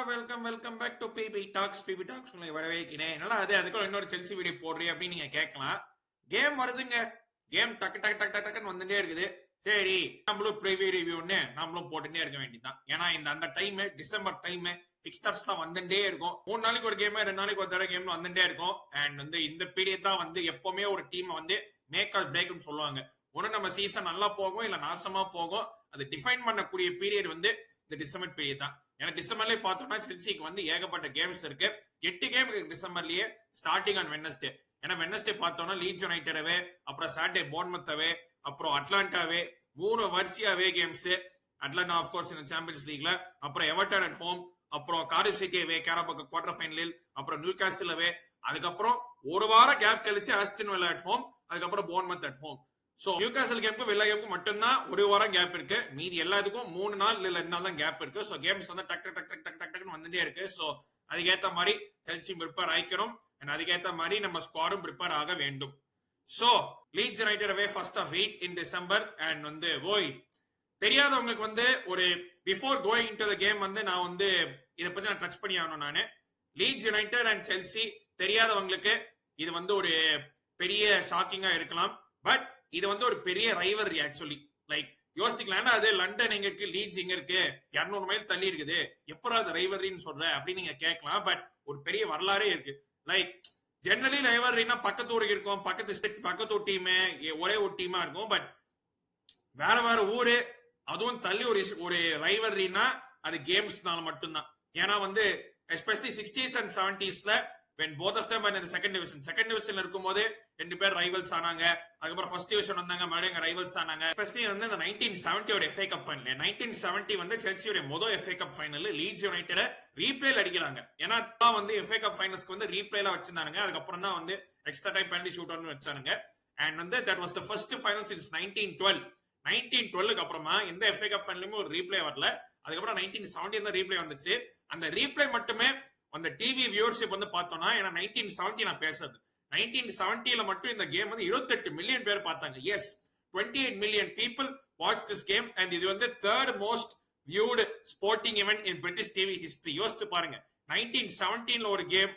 Welcome back to BB talks உங்களை வரவேற்கிறேன். என்னடா அதுக்குள்ள இன்னொரு செல்சி வீடியோ போடுறீ அப்படின்னு நீங்க கேட்கலாம். கேம் வருதுங்க. கேம் டக்குன்னு வந்துட்டே இருக்குது. சரி, நம்மளும் ப்ரிவியூ ரிவ்யூன்னு நம்மளும் போட்டுட்டே இருக்க வேண்டியதுதான். ஏன்னா அந்த டைம் டிசம்பர் டைம் பிக்சர்ஸ் தான் வந்துட்டே இருக்கும். 3 நாளைக்கு ஒரு கேம், 2 நாளைக்கு ஒரு தடவை கேம் வந்துட்டே இருக்கும். அண்ட் இந்த பீரியட் தான் எப்பவுமே ஒரு டீம் மேக் ஆர் பிரேக்னு சொல்லுவாங்க. ஒண்ணு நம்ம சீசன் நல்லா போகும், இல்ல நாசமா போகும். அது டிஃபைன் பண்ணக்கூடிய பீரியட் இந்த டிசம்பர் பீரியட் தான். ஏன்னா டிசம்பர்லயே பார்த்தோம்னா செல்சிக்கு ஏகப்பட்ட கேம்ஸ் இருக்கு. 8 கேம் இருக்கு டிசம்பர்லயே, ஸ்டார்டிங் ஆன் வெட்னஸ்டே. ஏன்னா வெட்னஸ்டே பார்த்தோம்னா லீட்ஸ் யுனைடெட் அப்புறம் சாட்டர்டே போர்ன்மத் அப்புறம் அட்லாண்டாவே 3 வரிசையாவே கேம்ஸ். அட்லாண்டா ஆஃப் கோர்ஸ் இந்த சாம்பியன்ஸ் லீக்ல, அப்புறம் எவர்டன் அட் ஹோம், அப்புறம் கார்டிஃப் சிட்டி கேரபாக் குவார்டர் ஃபைனல், அப்புறம் நியூகாசில் அதுக்கப்புறம் ஒரு வாரம் கேப் கழிச்சு ஆஸ்டன் வில்லா அட் ஹோம், அதுக்கப்புறம் Bournemouth at home. So Newcastle கேமுக்கு வெள்ளா கேமுக்கு மட்டும்தான் ஒரு வாரம் கேப் இருக்கு. மீதி எல்லாத்துக்கும் 3 நாள் இல்ல 2 நாள் தான் கேப் இருக்கு. சோ கேம்ஸ் டக்கு வந்துட்டே இருக்கு. சோ அதுக்கேற்ற மாதிரி செல்சி ப்ரிப்பேர் ஆயிக்கிறோம். அதுக்கேற்ற மாதிரி நம்ம ஸ்குவாடும் ப்ரிப்பேர் ஆக வேண்டும். So Leeds United away first of 8 in December. And தெரியாதவங்களுக்கு ஒரு before going into the game நான் இத பத்தி நான் டச் பண்ணி ஆகணும். நானு லீட்ஸ் யுனைடெட் அண்ட் செல்சி தெரியாதவங்களுக்கு இது ஒரு பெரிய ஷாக்கிங்கா இருக்கலாம். பட் இது ஒரு பெரிய ரைவலரி. ஆக்சுவலி யோசிக்கலாம், அது லண்டன் எங்க இருக்கு, லீட்ஸ் எங்க இருக்கு, 200 மைல் தள்ளி இருக்குது, எப்பறம் அது ரைவலரின்னு சொல்ற அப்படின்னு நீங்க கேட்கலாம். பட் ஒரு பெரிய வரலாறே இருக்கு. ஜெனரலி ரைவலரினா பக்கத்து ஊருக்கு இருக்கும், பக்கத்து ஸ்டேட், பக்கத்து டீம் ஒரே ஒரு டீமா இருக்கும். பட் வேற வேற ஊரு, அதுவும் தள்ளி ஒரு ரைவலரினா அது கேம்ஸ்னால மட்டும்தான். ஏன்னா especially 60s and 70sல when both of them were in the second division இருக்கும்போது 2 பேர் ரைவல்ஸ் ஆனாங்க. அதுக்கப்புறம் ஃபர்ஸ்ட் டிவிஷன் வந்தாங்க, மறுபடியும் ரைவல்ஸ் ஆனாங்க. எஸ்பெஷலி இந்த 1970 FA கப் ஃபைனல், 1970 செல்சியோட முதல் FA cup final Leeds United ரீப்ளேல அடிக்கிறாங்க. ஏன்னா தான் FA கப் ஃபைனல்ஸ்க்கு ரீப்ளேல வச்சிருந்தாங்க. அதுக்கப்புறம் தான் extra time penalty shoot out வச்சாங்க. And that was the first final since 1912. 1912க்கு அப்புறமா எந்த FA கப் ஃபைனலுமே ஒரு ரீப்ளே வரல. அதுக்கப்புறம் 1970 தான் ரீப்ளே வந்துச்சு. அந்த ரீப்ளே மட்டுமே அந்த டிவி வியூவர்ஷிப் பார்த்தோம்னா, ஏன்னா 1970 நான் பேசுறது 1970ல மட்டும் இந்த கேம் 28 மில்லியன் பேர் பார்த்தாங்க. Yes, 28 million people watch this game. And இது third most viewed sporting event in British TV history. யோசிச்சு பாருங்க, 1970ல ஒரு கேம்,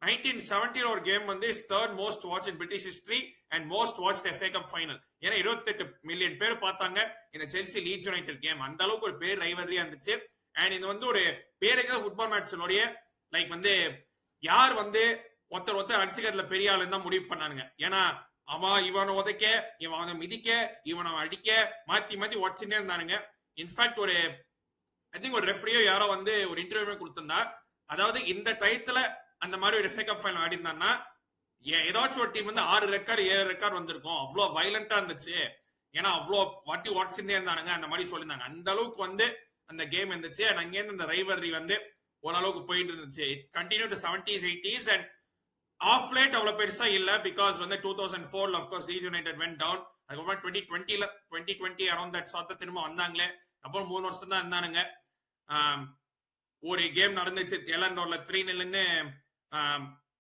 1970ல ஒரு game is third most watch in British history and most watch FA cup final. ஏன்னா 28 million பேர் பார்த்தாங்க இந்த செல்சி லீட்ஸ் யுனைடெட் கேம். அந்த அளவுக்கு ஒரு பேர் ரைவலரியா இருந்துச்சு. அண்ட் இது ஒரு பேருக்கு ஃபுட்பால் மேட்ச்னுடைய யார் ஒருத்தர் அடிச்சுக்கிறதுல பெரிய ஆளுன்னு தான் முடிவு பண்ணானுங்க. ஏன்னா அவன் இவனை உதைக்க, இவன் மிதிக்க, இவனை அடிக்க, மாத்தி உடச்சுட்டே இருந்தானுங்க. இன்ஃபேக்ட் ஐ திங்க் ஒரு ரெஃபரியோ யாரோ ஒரு இன்டர்வியூ கொடுத்திருந்தா, அதாவது இந்த டயத்துல அந்த மாதிரி ஒரு FA கப் ஃபைனல் ஆடி இருந்தான்னா ஏதாச்சும் ஒரு டீம் 6 ரெக்கார்டு 7 ரெக்கார்டு வந்திருக்கும். அவ்வளவு வயலண்டா இருந்துச்சு. ஏன்னா அவ்வளோ வாட்டி உடச்சுட்டே இருந்தானுங்க. அந்த மாதிரி சொல்லியிருந்தாங்க. அந்த அளவுக்கு அந்த கேம் இருந்துச்சு. அங்கேருந்து அந்த ரைவலரி ஓரளவுக்கு போயிட்டு இருந்துச்சு. Continue to 70s 80s and of late அவ்வளவு பெருசா இல்ல. பிகாஸ் 2004ல of course Leeds United went down. அதுக்கப்புறம் 2020 அரௌண்ட் தட் சாத்த திரும்ப வந்தாங்களே. அப்புறம் 3 வருஷம் தான் இருந்தானுங்க. ஒரு கேம் நடந்துச்சு எலண்டோர்ல 3-0ன்னு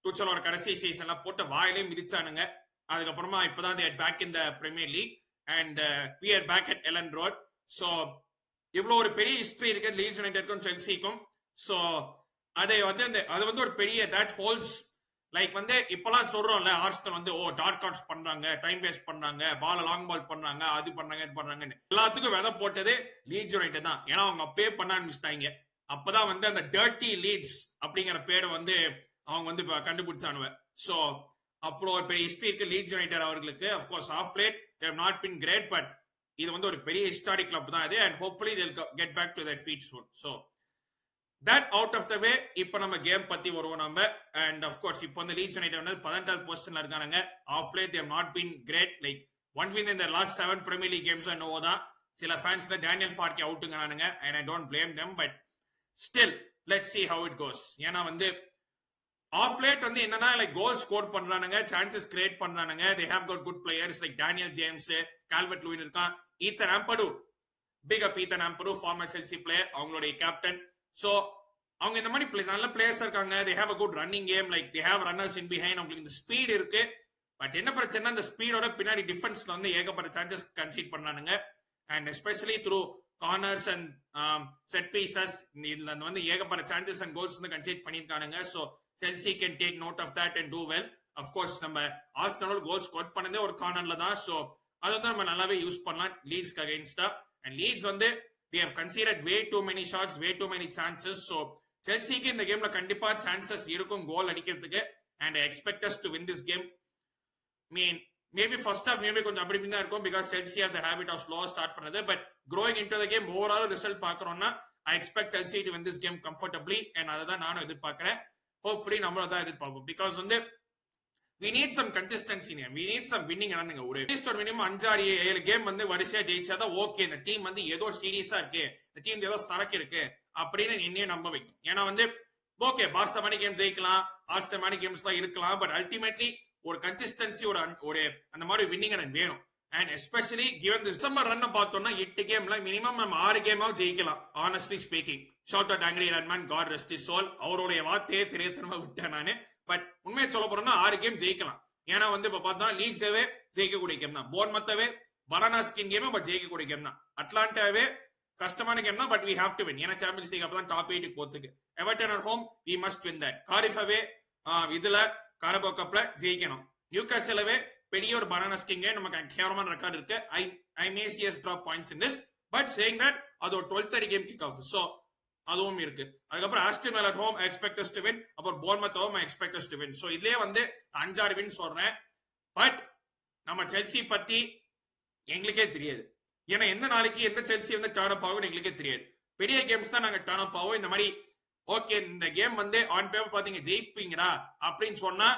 துச்சலோட கடைசி சீசன்ல போட்டு வாயிலே மிதிச்சானுங்க. அதுக்கப்புறமா இப்பதான் back in the Premier League and we are back at Ellen Road. So இவ்வளவு ஒரு பெரிய ஹிஸ்டரி இருக்கு லீட்ஸ் யுனைடெட்க்கும் செல்சிக்கும். சோ அது ஒரு பெரிய தட் ஹோல்ஸ் இப்பெல்லாம் சொல்றோம்ல, ஆர்சனல் டாட் கார்ட்ஸ் பண்றாங்க, டைம் வேஸ்ட் பண்றாங்க, பால் லாங் பால் பண்றாங்க, அது பண்றாங்க, இது பண்றாங்கன்னு எல்லாத்துக்கும் விதை போட்டது லீட்ஸ் யுனைடெட் தான். ஏன்னா அவங்க அப்பயே பண்ண ஆரம்பிச்சிட்டாங்க. அப்பதான் அந்த டர்ட்டி லீட்ஸ் அப்படிங்கிற பேரை அவங்க கண்டுபிடிச்சானுவ. சோ அப்புறம் ஒரு பெரிய ஹிஸ்டரி இருக்கு லீட்ஸ் யுனைடெட் அவர்களுக்கு. Of course of late they have not been great, but இது ஒரு பெரிய ஹிஸ்டாரிக் கிளப் தான் இது. And hopefully they'll get back to their feet soon. So that out of the way, இப்போ நம்ம கேம் பத்தி வருவோம் நம்ம. அண்ட் அஃப்கோர்ஸ் இப்போ லீட்ஸ் யுனைடெட் 18th பொசிஷன்ல இருக்காங்க. Of late they have not been great. one win in their last 7 Premier League games என்னவோ தான். சில ஃபேன்ஸ் டேனியல் ஃபார்கே அவுட்டுங்கிறானுங்க. and I don't blame them, but still let's see how it goes. ஏன்னா of late என்னன்னா goal score பண்றானுங்க, chances create பண்றானுங்க. they have got good players like Daniel James, Calvert Lewin இருக்கான், Ethan Ampadu, big up Ethan Ampadu, former Chelsea player, அவங்களுடைய captain. So அவங்க இந்த மாதிரி நல்ல பிளேயர்ஸ் இருக்காங்க. they have a good running game, they have runners in behind. அவங்களுக்கு இந்த speed இருக்கு. பட் என்ன பிரச்சனை, அந்த ஸ்பீடோட பின்னாடி டிஃபென்ஸ்ல ஏகப்பட்ட சான்சஸ் கன்சீட் பண்ணானுங்க. And especially through corners and set pieces இதுல வந்து ஏகப்பட்ட சான்சஸ் அண்ட் கோல்ஸ் வந்து கன்சீட் பண்ணிருக்கானுங்க. So Chelsea can take note of that and do well. Of course நம்ம ஆர்சனல் கோல் ஸ்கோர் பண்ணதே ஒரு கார்னர்ல தான். ஸோ அதை வந்து நம்ம நல்லாவே யூஸ் பண்ணலாம் லீட்ஸ்க்கு அகைன்ஸ்டா. அண்ட் லீட்ஸ் வந்து they have conceded way too many shots, way too many chances. So செல்சிக்கு இந்த கேம்ல கண்டிப்பா சான்சஸ் இருக்கும் கோல் அடிக்கிறதுக்கு. and I expect us to win this game. Maybe first half maybe கொஞ்சம் அப்படி தான் இருக்கும் because Chelsea have the habit of slow start பண்ணது. But growing into the game overall result பார்க்கறோம்னா I expect Chelsea to win this game comfortably and அததான் நானும் எதிர்பார்க்கிறேன். hopefully நம்மளும் தான் எதிர்பார்ப்போம் because வந்து we need some consistency. we need some winning. ஒரு minimum 5-6-7 game வந்து வரிசையா ஜெயிச்சாதான் ஓகே இந்த டீம் வந்து ஏதோ சீரியஸா இருக்கு, இந்த டீம் ஏதோ சரக்கு இருக்கு அப்படின்னு என்னையே நம்ப வைக்கும். ஏன்னா வந்து ஓகே பார்சமானி கேம் ஜெயிக்கலாம், ஆஸ்தமானி கேம்ஸ் தான் இருக்கலாம், பட் அல்டிமேட்லி ஒரு கன்சிஸ்டன்சி ஒரு அந்த மாதிரி வின்னிங் எனக்கு வேணும். And especially given December run பார்த்தோம்னா 8 கேம்ல மினிமம் நம்ம 6 கேமாவும் ஜெயிக்கலாம். Honestly speaking, short out angry ரன்மேன், God rest is soul, அவருடைய வார்த்தையே தெரியத்தனமா விட்டேன் நானு. பட் உண்மையை சொல்ல போறோம்னா 6 கேம் ஜெயிக்கலாம். ஏன்னா வந்து இப்ப பார்த்தா லீட்ஸவே ஜெயிக்கக்கூடிய கேம் தான், போர்ன்மத்தாவே பனானாஸ்கின் கேம் பட் ஜெயிக்கக்கூடிய கேம் தான், அட்லாண்டாவே கஷ்டமான கேம் தான், but we have to win. ஏன்னா சாம்பியன்ஸ் லீக் அப்பதான் டாப் 8 போறதுக்கு. Everton at home we must win that. காரிஃபாவே இதுல காரபோ கப்ல ஜெயிக்கணும். நியூகாசலவே பெரிய ஒரு பனானாஸ்கின் கேம், நமக்கு கேவலமான ரெக்கார்ட் இருக்கு. I may see us drop points in this, but saying that அது ஒரு 12:30 கேம் கிக் ஆஃப். சோ அதுவும் இருக்கு. அதுக்கப்புறம் Aston villa at home I expect us to win. அப்புறம் Bournemouth home I expect us to win. So இதுலயே வந்து 5-6 win சொல்றேன். But நம்ம செல்சி பத்தி எங்களுக்கே தெரியாது. ஏன்னா எந்த நாளைக்கு எந்த செல்சி வந்து டர்ன் அப் ஆகும் எங்களுக்கே தெரியாது. பெரிய கேம்ஸ் தான் நாங்க டர்ன் அப் ஆகும். இந்த மாதிரி ஓகே இந்த கேம் வந்து ஆன் பேப்பர் பாத்தீங்க ஜெயிப்பீங்களா அப்படின்னு சொன்னா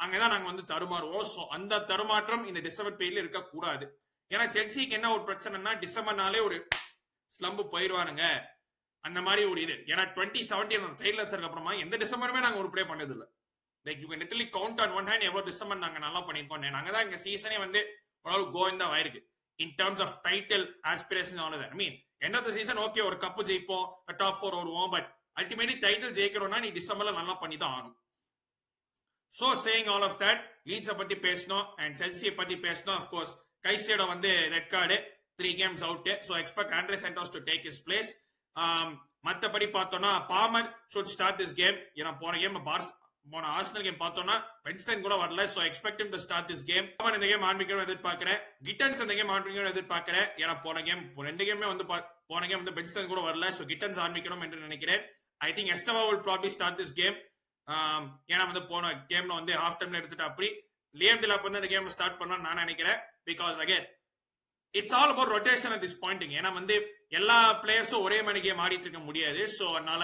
அங்கதான் நாங்க வந்து தருமாறுவோம். சோ அந்த தருமாற்றம் இந்த டிசம்பர் பீரியட்ல இருக்க கூடாது. ஏன்னா செல்சிக்கு என்ன ஒரு பிரச்சனைனா டிசம்பர்னாலே ஒரு ஸ்லம்பு போயிருவானுங்க அந்த மாதிரி ஒரு இது. ஏன்னா 2017 டைலர்ஸ்க்கு அப்புறமா எந்த டிசம்பருமே நாங்க ஒரு ப்ளே பண்ணது இல்ல. Like you can literally count on one hand எவ்வளவு டிசம்பர் நாங்க நல்லா பண்ணிருக்கோம். நாங்க தான் எங்க சீசனே வந்து ஓரளவு கோவிந்தா ஆயிருக்கு in terms of title aspiration all of that. End of the season okay ஒரு கப் ஜெயிப்போம், டாப் 4 வருவோம், பட் அல்டிமேட்லி டைட்டில் ஜெயிக்கறோம்னா நீ டிசம்பர்ல நல்லா பண்ணி தான் ஆகணும். So saying all of that, Leeds பத்தி பேசணும் அண்ட் செல்சியை பத்தி பேசணும். ஆஃப் கோர்ஸ் கைசேடோ வந்து red card 3 games out. So expect Andre Santos to take his place. மத்தபடி பார்த்தோம்னா bomber should start this game. ஏன்னா போன ஆர்சனல் கேம் பார்த்தோம்னா பென்ஸ்டன் கூட வரல. So expect him to start this game. இந்த கேம் ஆரம்பிக்கணும் எதிர்பார்க்கிறேன். கிட்டன்ஸ் இந்த கேம் ஆரம்பிக்கணும் எதிர்பார்க்கிறேன். ஏன்னா போன கேம் 2 கேமே வந்து போன கேம் வந்து பென்ஸ்டன் கூட வரல. சோ கிட்டன்ஸ் ஆரம்பிக்கணும் என்று நினைக்கிறேன். I think Estevao will probably start this game. ஏன்னா வந்து போன கேம்ல வந்து ஹாஃப் டைம்ல எடுத்துட்டு அப்படி லியம் டிலாப் வந்து இந்த கேம் ஸ்டார்ட் பண்ணணும்னு நான் நினைக்கிறேன். Because again it's all about rotation at this point. ஏன்னா வந்து எல்லா பிளேயர்ஸும் ஒரே மாதிரி கேம் ஆடிட்டு இருக்க முடியாது. சோ அதனால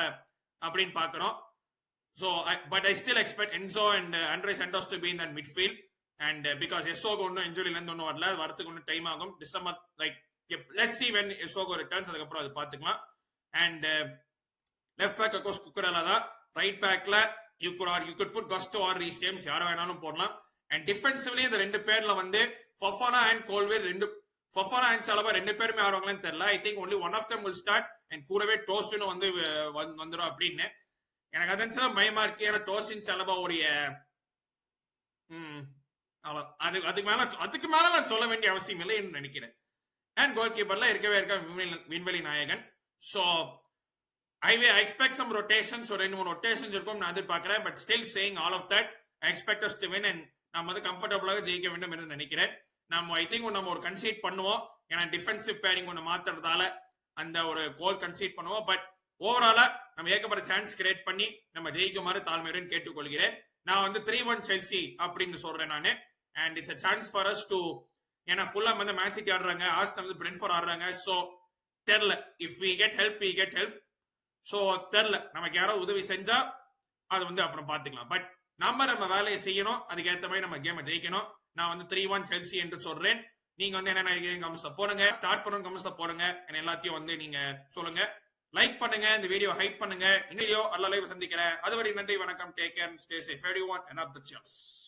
அப்படின்னு பாக்குறோம். So, but I still expect Enzo and Andre Santos to be in that midfield. And because Esogo no injury la indhu varala, varthukku onnu time agum. December, like, let's see when Esogo returns, adukapra adu paathukalam. And left back of course Cucurella da. Right back la you could put Gusto or Reece James, yaara venalum podlam. And defensively இந்த ரெண்டு பேர்ல வந்து Fofana and Colwill Fofana and Chalobah ரெண்டு பேருமே ஆடுவாங்களான்னு தெரியல. I think only one of them will start and கூடவே டோசினோ வந்து வந்துரும் அப்படின்னு எனக்கு அதான் பயமா இருக்கு. ஏன்னா டோசின் சலபா உடைய அதுக்கு மேல நான் சொல்ல வேண்டிய அவசியம் இல்லை என்று நினைக்கிறேன். அண்ட் கோல் கீப்பர்ல இருக்கவே இருக்க விண்வெளி நாயகன். So I expect some rotations, ஒரு 2-3 ரொட்டேஷன்ஸ் இருக்கும் நான் எதிர்பார்க்கிறேன். But still saying all of that I expect us to win and நம்ம வந்து கம்ஃபர்டபுளாக ஜெயிக்க வேண்டும் என்று நினைக்கிறேன். நம்ம ஐ திங்க் நம்ம ஒரு கன்சீட் பண்ணுவோம். ஏன்னா டிஃபென்சிவ் பேரிங் ஒன்று மாத்துறதால அந்த ஒரு கோல் கன்சீட் பண்ணுவோம். பட் ஓவராலா நம்ம ஏகப்பட்ட சான்ஸ் கிரியேட் பண்ணி நம்ம ஜெயிக்குமாறு தாழ்மையுடன் கேட்டுக்கொள்கிறேன். நான் வந்து 3-1 செல்சி அப்படின்னு சொல்றேன் நானு. And it's a chance for us to, ஏன்னா ஃபுல்லா வந்து மேன் சிட்டி ஆடுறாங்க, ஆர்சனல் வந்து பிரென்ட்ஃபோர்ட் ஆடுறாங்க. சோ தெரியல, if we get help we get help. So தெரியல, நமக்கு யாராவது உதவி செஞ்சா அது வந்து அப்புறம் பாத்துக்கலாம். பட் நம்ம வேலையை செய்யணும், அதுக்கு ஏற்ற மாதிரி நம்ம கேமை ஜெயிக்கணும். நான் வந்து 3-1 செல்சி என்று சொல்றேன். நீங்க வந்து என்ன கமெண்ட்ஸ்ல போடுங்க, ஸ்டார்ட் பண்ணணும் கமெண்ட்ஸ்ல போடுங்க, எல்லாத்தையும் வந்து நீங்க சொல்லுங்க. லைக் பண்ணுங்க, இந்த வீடியோ ஹைப் பண்ணுங்க. இந்த வீடியோ அல்ல லைவ் சந்திக்கிறேன். அதுவரை நன்றி, வணக்கம், take care, stay safe everyone, and up the cheers.